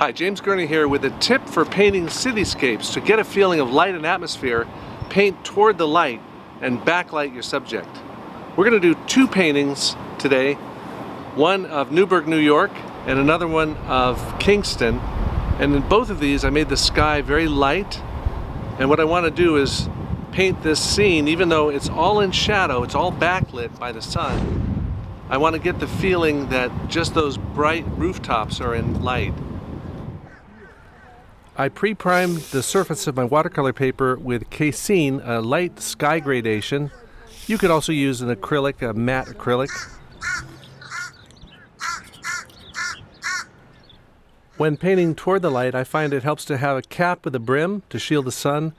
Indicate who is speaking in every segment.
Speaker 1: Hi, James Gurney here with a tip for painting cityscapes. To get a feeling of light and atmosphere, paint toward the light and backlight your subject. We're going to do two paintings today, one of Newburgh, New York, and another one of Kingston. And in both of these I made the sky very light, and what I want to do is paint this scene, even though it's all in shadow, it's all backlit by the sun. I want to get the feeling that just those bright rooftops are in light. I pre-primed the surface of my watercolor paper with casein, a light sky gradation. You could also use an acrylic, a matte acrylic. When painting toward the light, I find it helps to have a cap with a brim to shield the sun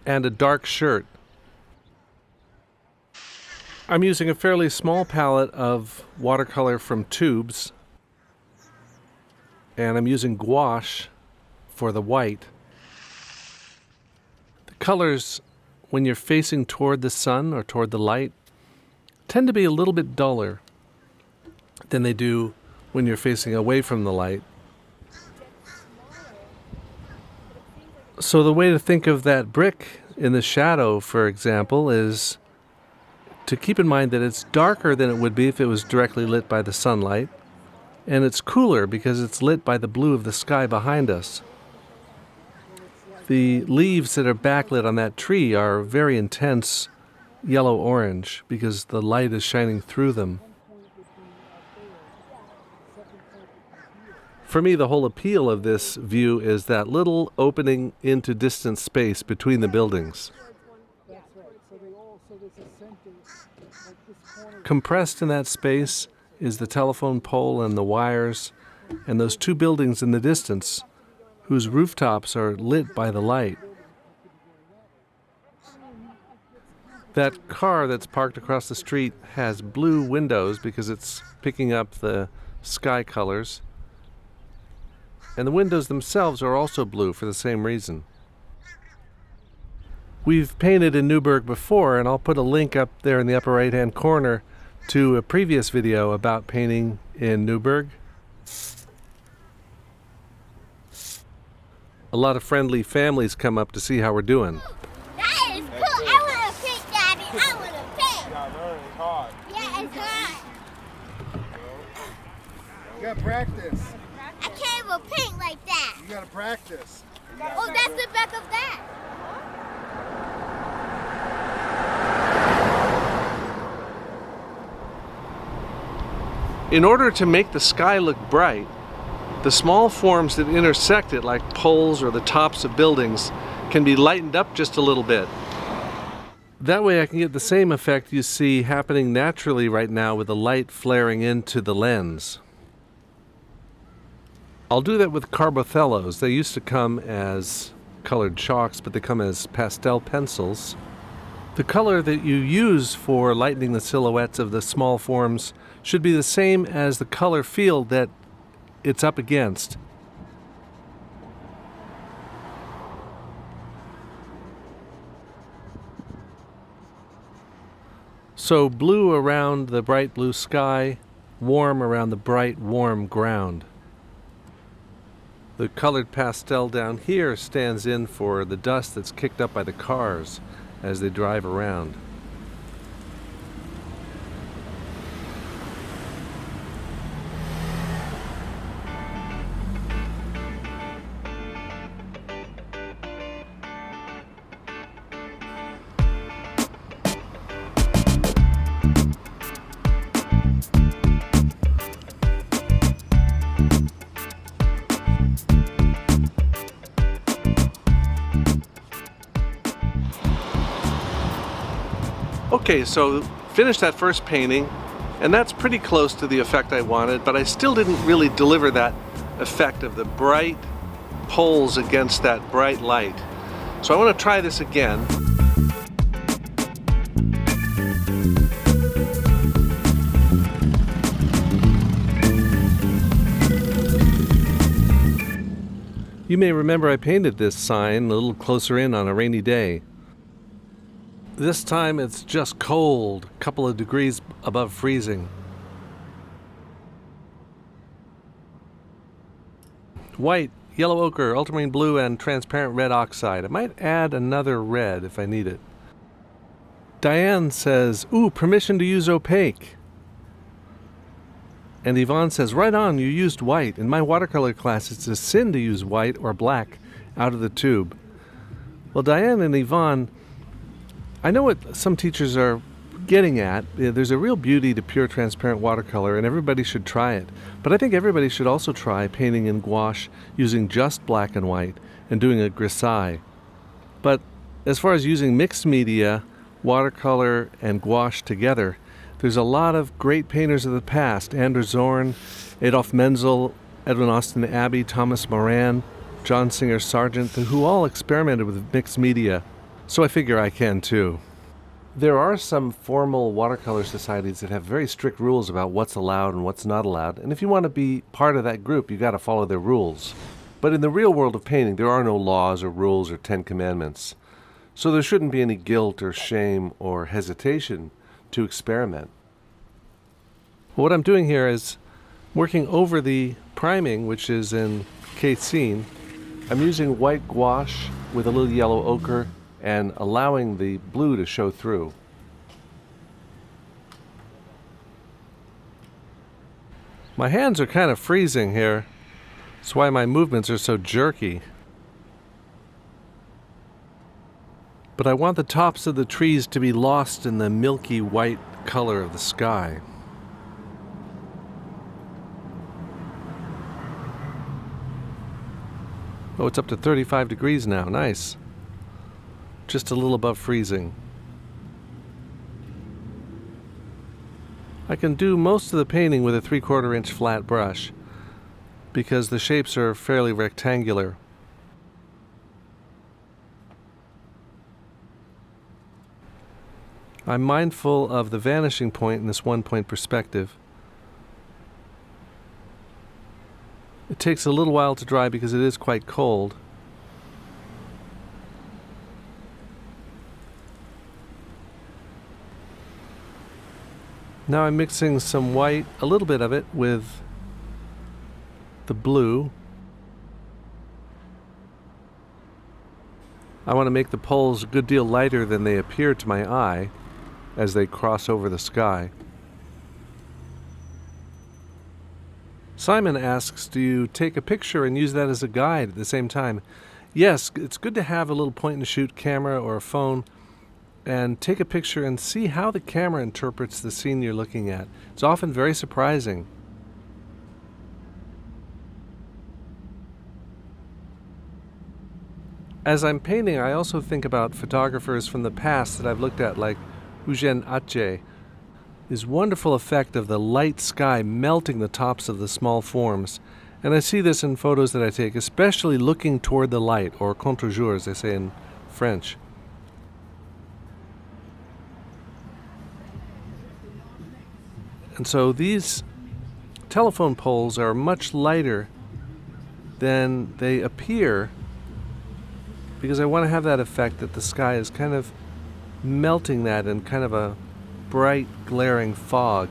Speaker 1: and a dark shirt. I'm using a fairly small palette of watercolor from tubes, and I'm using gouache for the white. The colors, when you're facing toward the sun or toward the light, tend to be a little bit duller than they do when you're facing away from the light. So the way to think of that brick in the shadow, for example, is to keep in mind that it's darker than it would be if it was directly lit by the sunlight, and it's cooler because it's lit by the blue of the sky behind us. The leaves that are backlit on that tree are very intense yellow-orange because the light is shining through them. For me, the whole appeal of this view is that little opening into distant space between the buildings. Compressed in that space is the telephone pole and the wires and those two buildings in the distance whose rooftops are lit by the light. That car that's parked across the street has blue windows because it's picking up the sky colors. And the windows themselves are also blue for the same reason. We've painted in Newburgh before, and I'll put a link up there in the upper right-hand corner to a previous video about painting in Newburgh. A lot of friendly families come up to see how we're doing.
Speaker 2: That is cool. I want to paint, Daddy. I want to paint.
Speaker 3: Yeah, it's hard.
Speaker 2: Yeah, it's hot.
Speaker 3: You gotta practice.
Speaker 2: I can't even paint like that.
Speaker 3: You gotta practice.
Speaker 2: Oh, that's the back of that.
Speaker 1: In order to make the sky look bright, the small forms that intersect it, like poles or the tops of buildings, can be lightened up just a little bit. That way I can get the same effect you see happening naturally right now with the light flaring into the lens. I'll do that with carbothellos. They used to come as colored chalks, but they come as pastel pencils. The color that you use for lightening the silhouettes of the small forms should be the same as the color field that it's up against. So blue around the bright blue sky, warm around the bright warm ground. The colored pastel down here stands in for the dust that's kicked up by the cars as they drive around. Okay, so finished that first painting, and that's pretty close to the effect I wanted, but I still didn't really deliver that effect of the bright poles against that bright light. So I want to try this again. You may remember I painted this sign a little closer in on a rainy day. This time it's just cold, a couple of degrees above freezing. White yellow ochre, ultramarine blue, and transparent red oxide. I might add another red if I need it. Diane says, ooh, permission to use opaque. And Yvonne says, right on, you used white. In my watercolor class, it's a sin to use white or black out of the tube. Well, Diane and Yvonne, I know what some teachers are getting at. There's a real beauty to pure transparent watercolor, and everybody should try it. But I think everybody should also try painting in gouache using just black and white and doing a grisaille. But as far as using mixed media, watercolor and gouache together, there's a lot of great painters of the past. Anders Zorn, Adolf Menzel, Edwin Austin Abbey, Thomas Moran, John Singer Sargent, who all experimented with mixed media. So I figure I can too. There are some formal watercolor societies that have very strict rules about what's allowed and what's not allowed. And if you want to be part of that group, you got to follow their rules. But in the real world of painting, there are no laws or rules or 10 commandments. So there shouldn't be any guilt or shame or hesitation to experiment. What I'm doing here is working over the priming, which is in casein. I'm using white gouache with a little yellow ochre and allowing the blue to show through. My hands are kind of freezing here. That's why my movements are so jerky. But I want the tops of the trees to be lost in the milky white color of the sky. Oh, it's up to 35 degrees now. Nice. Just a little above freezing. I can do most of the painting with a 3/4 inch flat brush because the shapes are fairly rectangular. I'm mindful of the vanishing point in this one-point perspective. It takes a little while to dry because it is quite cold. Now I'm mixing some white, a little bit of it, with the blue. I want to make the poles a good deal lighter than they appear to my eye as they cross over the sky. Simon asks, do you take a picture and use that as a guide at the same time? Yes, it's good to have a little point-and-shoot camera or a phone and take a picture and see how the camera interprets the scene you're looking at. It's often very surprising. As I'm painting, I also think about photographers from the past that I've looked at, like Eugène Atget. His wonderful effect of the light sky melting the tops of the small forms. And I see this in photos that I take, especially looking toward the light, or contre-jour, as they say in French. And so these telephone poles are much lighter than they appear because I want to have that effect that the sky is kind of melting that in kind of a bright, glaring fog.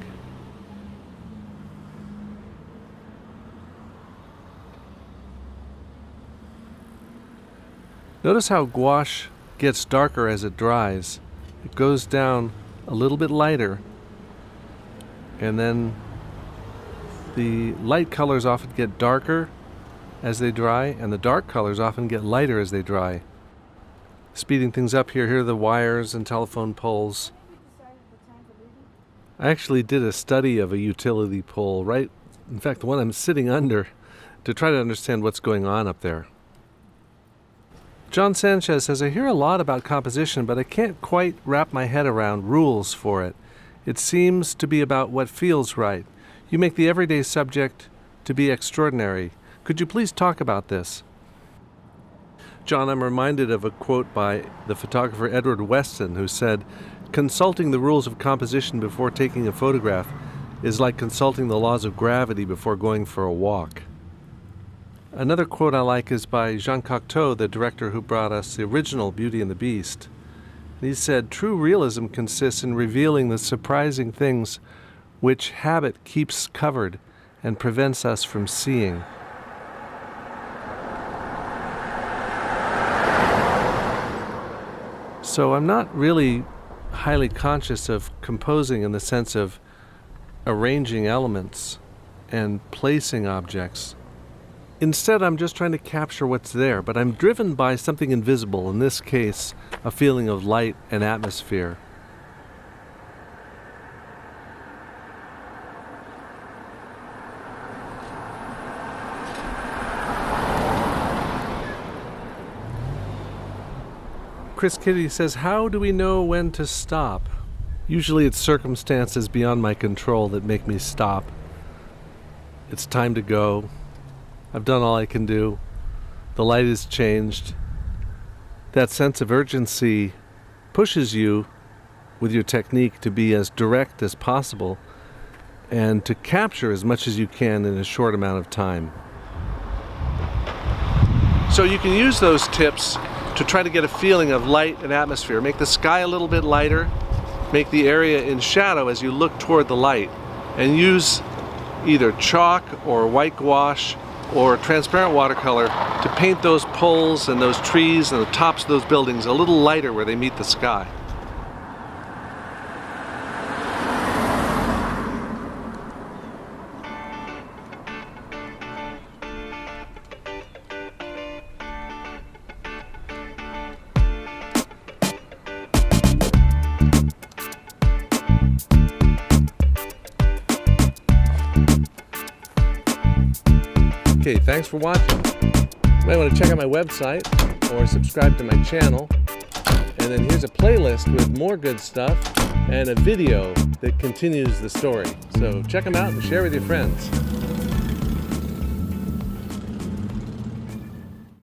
Speaker 1: Notice how gouache gets darker as it dries. It goes down a little bit lighter, and then the light colors often get darker as they dry, and the dark colors often get lighter as they dry. Speeding things up here are the wires and telephone poles. I actually did a study of a utility pole, right? In fact, the one I'm sitting under, to try to understand what's going on up there. John Sanchez says, I hear a lot about composition, but I can't quite wrap my head around rules for it. It seems to be about what feels right. You make the everyday subject to be extraordinary. Could you please talk about this? John, I'm reminded of a quote by the photographer Edward Weston, who said, consulting the rules of composition before taking a photograph is like consulting the laws of gravity before going for a walk. Another quote I like is by Jean Cocteau, the director who brought us the original Beauty and the Beast. He said, true realism consists in revealing the surprising things which habit keeps covered and prevents us from seeing. So I'm not really highly conscious of composing in the sense of arranging elements and placing objects. Instead, I'm just trying to capture what's there, but I'm driven by something invisible, in this case, a feeling of light and atmosphere. Chris Kitty says, how do we know when to stop? Usually it's circumstances beyond my control that make me stop. It's time to go. I've done all I can do. The light has changed. That sense of urgency pushes you with your technique to be as direct as possible and to capture as much as you can in a short amount of time. So you can use those tips to try to get a feeling of light and atmosphere. Make the sky a little bit lighter, make the area in shadow as you look toward the light, and use either chalk or white gouache or transparent watercolor to paint those poles and those trees and the tops of those buildings a little lighter where they meet the sky. Okay, thanks for watching. You might want to check out my website or subscribe to my channel. And then here's a playlist with more good stuff and a video that continues the story. So check them out and share with your friends.